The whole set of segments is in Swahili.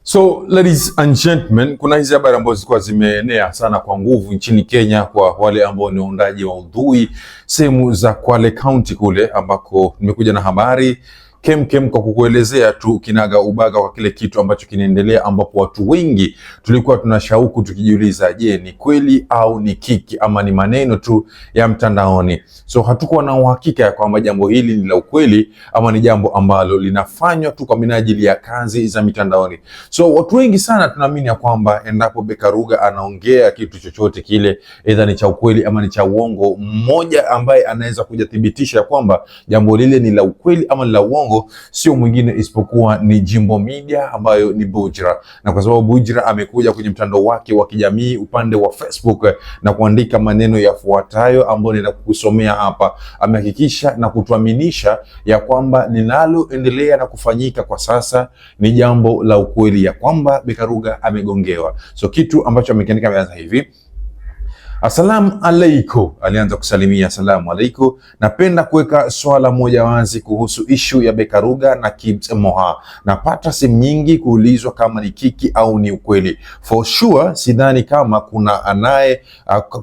So ladies and gentlemen, kuna hizi habari ambazo zilikuwa zimeenea sana kwa nguvu nchini Kenya kwa wale ambao ni waundaji wa udhui sehemu za Kwale County kule, ambako nimekuja na habari kemkem kwa kukuelezea tu kinaga ubaga kwa kile kitu ambacho kinaendelea, ambapo watu wengi tulikuwa tuna shauku tukijiuliza, je, ni kweli au ni kiki ama ni maneno tu ya mtandaoni? So hatukuwa na uhakika ya kwamba jambo hili ni la ukweli ama ni jambo ambalo linafanywa tu kwa minajili ya kazi za mitandaoni. So watu wengi sana tunaamini ya kwamba endapo Beka Ruga anaongea kitu chochote kile, aidha ni cha ukweli ama ni cha uongo, mmoja ambaye anaweza kujathibitisha ya kwamba jambo lile ni la ukweli ama ni la uongo sio mwingine isipokuwa ni Jimbo Media, ambayo ni Bujra. Na kwa sababu Bujra amekuja kwenye mtandao wake wa kijamii upande wa Facebook na kuandika maneno yafuatayo ambayo ninakusomea hapa, amehakikisha na kutuaminisha ya kwamba linaloendelea na kufanyika kwa sasa ni jambo la ukweli, ya kwamba Beka Ruga amegongewa. So kitu ambacho amekiandika ameanza hivi: Asalamu alaikum. Alianza kusalimia asalamu alaikum. Napenda kuweka swala moja wazi kuhusu ishu ya Beka Ruga na Kibz Moha. Napata simu nyingi kuulizwa kama ni kiki au ni ukweli. For sure sidhani kama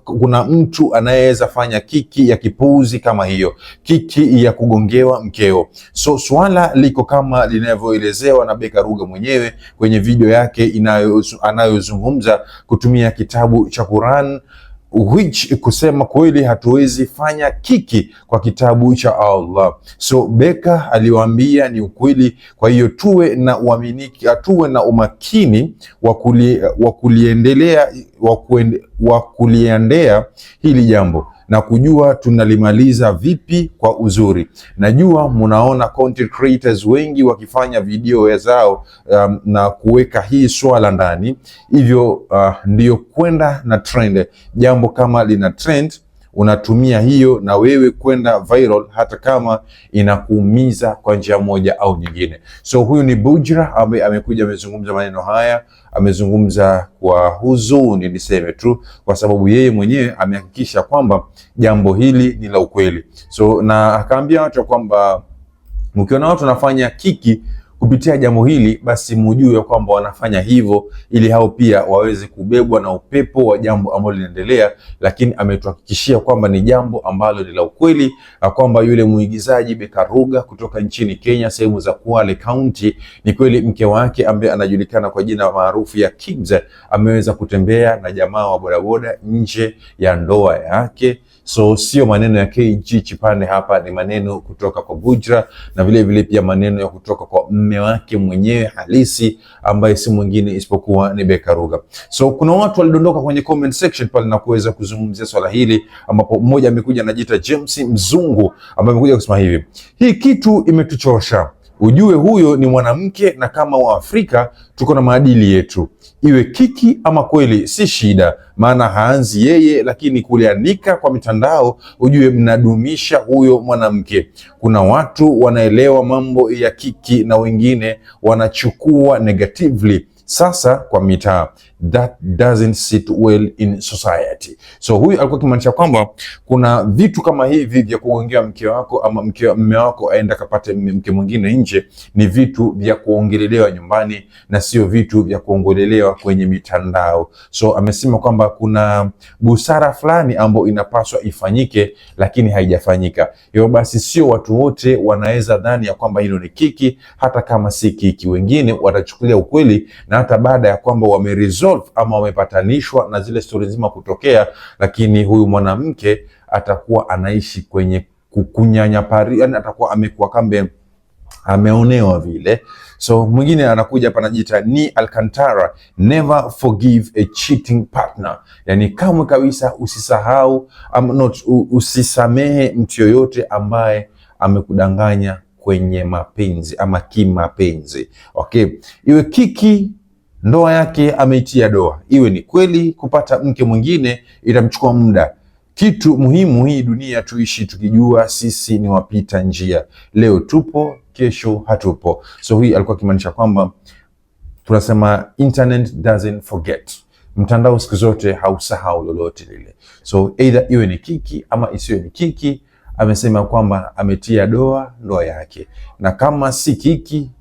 kuna mtu anayeweza fanya kiki ya kipuuzi kama hiyo, kiki ya kugongewa mkeo. So swala liko kama linavyoelezewa na Beka Ruga mwenyewe kwenye video yake anayozungumza kutumia kitabu cha Quran, which kusema kweli hatuwezi fanya kiki kwa kitabu cha Allah. So Beka aliwaambia ni ukweli, kwa hiyo tuwe na uaminiki, tuwe na umakini wa kuliendea hili jambo na kujua tunalimaliza vipi kwa uzuri. Najua munaona content creators wengi wakifanya video zao na kuweka hii swala ndani, hivyo ndio kwenda na trend. Jambo kama lina trend, unatumia hiyo na wewe kwenda viral, hata kama inakuumiza kwa njia moja au nyingine. So huyu ni Bujra ambaye amekuja amezungumza maneno haya, amezungumza kwa huzuni niseme tu, kwa sababu yeye mwenyewe amehakikisha kwamba jambo hili ni la ukweli. So na akaambia watu kwamba mkiona watu wanafanya kiki kupitia jambo hili, basi mujue kwamba wanafanya hivyo ili hao pia waweze kubebwa na upepo wa jambo ambalo linaendelea, lakini ametuhakikishia kwamba ni jambo ambalo ni la ukweli, kwamba yule muigizaji Beka Ruga kutoka nchini Kenya sehemu za Kwale County, ni kweli mke wake ambaye anajulikana kwa jina maarufu ya Kibz ameweza kutembea na jamaa wa bodaboda nje ya ndoa yake. So sio maneno ya KG Chipande hapa, ni maneno kutoka kwa Bujra na vile vile pia maneno ya kutoka kwa mume wake mwenyewe halisi ambaye si mwingine isipokuwa ni Beka Ruga. So kuna watu walidondoka kwenye comment section pale na kuweza kuzungumzia swala hili, ambapo mmoja amekuja anajiita James Mzungu ambaye amekuja kusema hivi: hii kitu imetuchosha. Ujue huyo ni mwanamke, na kama Waafrika tuko na maadili yetu. Iwe kiki ama kweli si shida, maana haanzi yeye, lakini kulianika kwa mitandao ujue mnadumisha huyo mwanamke. Kuna watu wanaelewa mambo ya kiki na wengine wanachukua negatively. Sasa kwa mitaa, that doesn't sit well in society. So huyu alikuwa kimaanisha kwamba kuna vitu kama hivi vya kuongea mke wako ama mume wako aenda kapate mke mwingine nje, ni vitu vya kuongelelewa nyumbani na sio vitu vya kuongelelewa kwenye mitandao. So amesema kwamba kuna busara fulani ambayo inapaswa ifanyike, lakini haijafanyika. Hivyo basi sio watu wote wanaweza dhani ya kwamba hilo ni kiki, hata kama si kiki. Wengine watachukulia ukweli, na hata baada ya kwamba wameresolve ama wamepatanishwa na zile story nzima kutokea, lakini huyu mwanamke atakuwa anaishi kwenye kukunyanyapari, yani atakuwa amekuwa kambe ameonewa vile. So mwingine anakuja hapa anajiita ni Alcantara, never forgive a cheating partner. Yani kamwe kabisa usisahau usisamehe mtu yoyote ambaye amekudanganya kwenye mapenzi ama kimapenzi. Okay, iwe kiki ndoa yake ameitia doa, iwe ni kweli kupata mke mwingine itamchukua muda. Kitu muhimu hii dunia tuishi tukijua sisi ni wapita njia, leo tupo kesho hatupo. So hii alikuwa kimaanisha kwamba tunasema internet doesn't forget, mtandao siku zote hausahau lolote lile. So either iwe ni kiki ama isiwe ni kiki, amesema kwamba ametia doa ndoa yake, na kama si kiki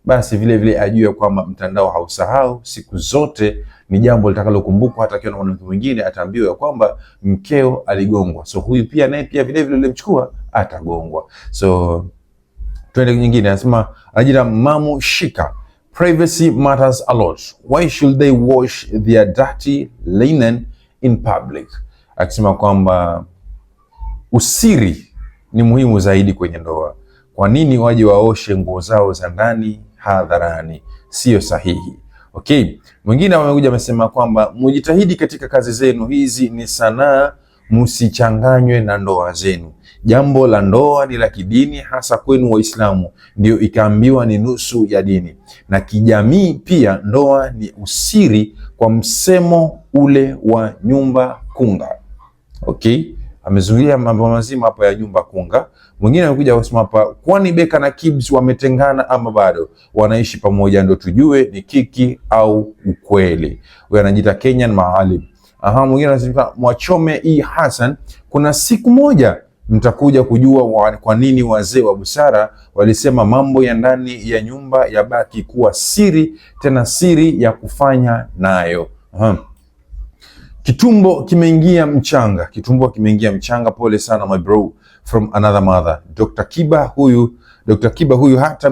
basi vile vile ajue kwamba mtandao hausahau siku zote. Ni jambo litakalokumbukwa, hata akiwa na mwanamke mwingine ataambiwa kwamba mkeo aligongwa, so huyu pia naye pia vile vile ulimchukua atagongwa. So twende nyingine, anasema ajira Mamu Shika, privacy matters a lot, why should they wash their dirty linen in public? Akisema kwamba usiri ni muhimu zaidi kwenye ndoa. Kwa nini waje waoshe nguo zao za ndani hadharani? Sio sahihi. Okay, mwingine amekuja amesema kwamba mujitahidi katika kazi zenu, hizi ni sanaa, msichanganywe na ndoa zenu. Jambo la ndoa ni la kidini, hasa kwenu Waislamu, ndio ikaambiwa ni nusu ya dini, na kijamii pia ndoa ni usiri, kwa msemo ule wa nyumba kunga. Okay, amezungumzia mambo mazima hapa ya nyumba kunga. Mwingine amekuja kusema hapa, kwani Beka na Kibz wametengana ama bado wanaishi pamoja? Ndio tujue ni kiki au ukweli. Huyo anajiita Kenyan Maalim. Mwingine anasema Mwachome Hassan, kuna siku moja mtakuja kujua kwa nini wazee wa busara walisema mambo ya ndani ya nyumba yabaki kuwa siri, tena siri ya kufanya nayo. Kitumbo kimeingia mchanga, kitumbo kimeingia mchanga. Pole sana my bro from another mother. Dr. Kiba huyu hata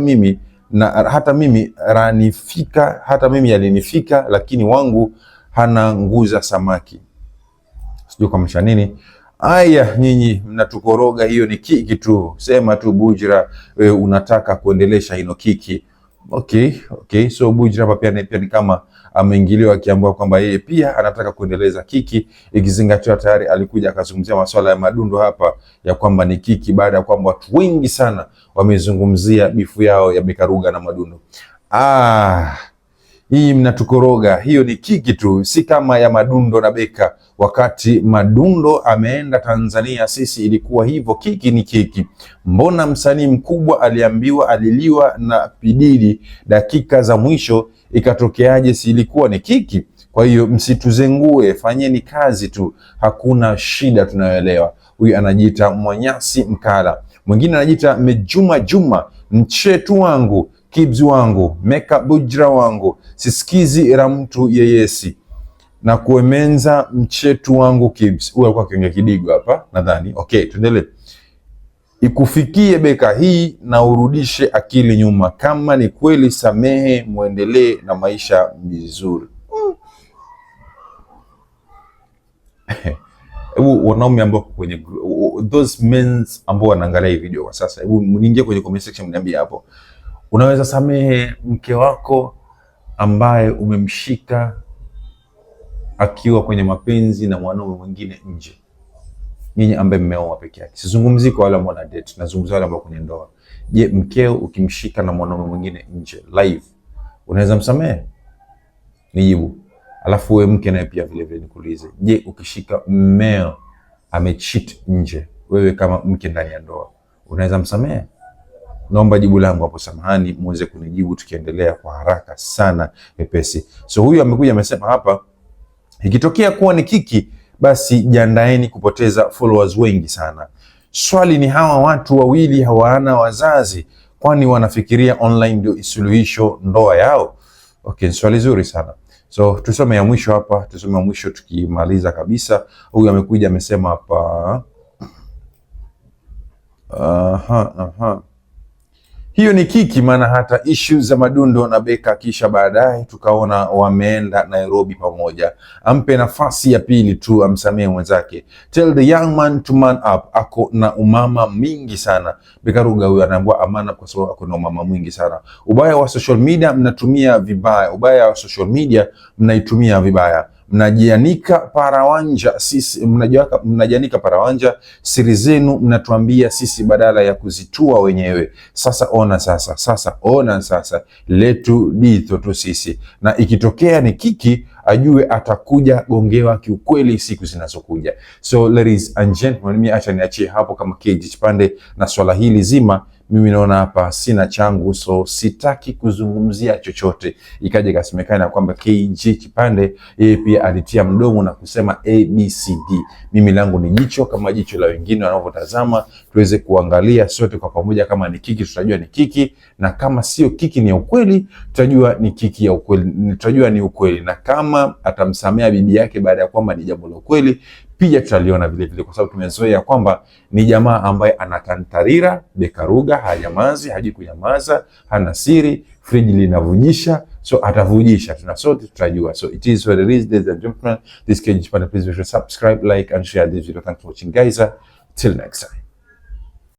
mimi ranifika, hata mimi yalinifika, lakini wangu hana nguza samaki. Sijui kwa nini. Aya, nyinyi mnatukoroga, hiyo ni kiki tu. Sema tu Bujra, wewe unataka kuendelesha hino kiki. Okay. So Bujra hapa pia ni kama ameingiliwa, akiambiwa kwamba yeye pia anataka kuendeleza kiki, ikizingatiwa tayari alikuja akazungumzia masuala ya madundo hapa ya kwamba ni kiki, baada ya kwamba watu wengi sana wamezungumzia bifu yao ya Bekaruga na madundo. Hii mnatukoroga, hiyo ni kiki tu, si kama ya madundo na Beka. Wakati madundo ameenda Tanzania, sisi ilikuwa hivyo. Kiki ni kiki. Mbona msanii mkubwa aliambiwa aliliwa na Pididi dakika za mwisho, ikatokeaje? Si ilikuwa ni kiki? Kwa hiyo msituzengue, fanyeni kazi tu, hakuna shida, tunayoelewa. Huyu anajiita Mwanyasi Mkala. Mwingine anajiita Mejuma Juma, mchetu wangu, Kibz wangu, Meka Bujra wangu, sisikizi ra mtu yeyesi na kuemenza mchetu wangu Kibz. Huyu alikuwa akiongea Kidigo hapa nadhani. Okay, tuendelee. Ikufikie Beka hii na urudishe akili nyuma, kama ni kweli samehe, muendelee na maisha vizuri. Hebu wanaume ambao kwenye those men ambao wanaangalia hii video kwa sasa, hebu mniingie kwenye comment section mniambie hapo, unaweza samehe mke wako ambaye umemshika akiwa kwenye mapenzi na mwanaume mwingine nje? Nyinyi ambaye mmeoa peke yake, sizungumzii kwa wale ambao wana date, nazungumzia wale ambao kwenye ndoa. Je, mkeo ukimshika na mwanaume mwingine nje live, unaweza msamehe? Nijibu. Alafu wewe mke naye pia vile vile nikuulize, je, ukishika mmeo amecheat nje, wewe kama mke ndani ya ndoa, unaweza msamehe? Naomba jibu langu hapo, samahani, muweze kunijibu tukiendelea kwa haraka sana mepesi. So huyu amekuja amesema hapa, ikitokea kuwa ni kiki, basi jiandaeni kupoteza followers wengi sana. Swali ni, hawa watu wawili hawana wazazi, kwani wanafikiria online ndio suluhisho ndoa yao? Okay, swali zuri sana. So tusome ya mwisho hapa, tusome ya mwisho tukimaliza kabisa. Huyu amekuja amesema hapa, hiyo ni kiki, maana hata issue za madundo na Beka, kisha baadaye tukaona wameenda Nairobi pamoja. Ampe nafasi ya pili tu, amsamehe mwenzake. Tell the young man to man up, ako na umama mingi sana. Bekaruga huyu anaambiwa amana kwa sababu ako na umama mwingi sana. Ubaya wa social media mnatumia vibaya, ubaya wa social media mnaitumia vibaya. Mnajianika parawanja sisi, mnajianika parawanja, siri zenu mnatuambia sisi badala ya kuzitua wenyewe. Sasa ona sasa letu dito tu sisi, na ikitokea ni kiki ajue atakuja gongewa kiukweli siku zinazokuja. So ladies and gentlemen, mimi acha niachie hapo kama KG Chipande na swala hili zima. mimi naona hapa sina changu, so sitaki kuzungumzia chochote. Ikaja ikasemekana kwamba KG Kipande yeye pia alitia mdomo na kusema ABCD. Mimi langu ni jicho kama jicho la wengine wanavyotazama, tuweze kuangalia sote kwa pamoja. Kama ni kiki tutajua ni kiki, na kama sio kiki ni ya ukweli tutajua ni kiki ya ukweli, tutajua ni ukweli. Na kama atamsamea bibi yake baada ya kwamba ni jambo la ukweli, pia tutaliona vile vile, kwa sababu tumezoea kwamba ni jamaa ambaye anatantarira bekaruga, hanyamazi, haji kunyamaza, hana siri, friji linavujisha, so atavujisha, tuna sote tutajua. So it is what it is, ladies and gentlemen. This KG Kipande, please make sure subscribe, like and share this video. Thanks for watching guys, till next time.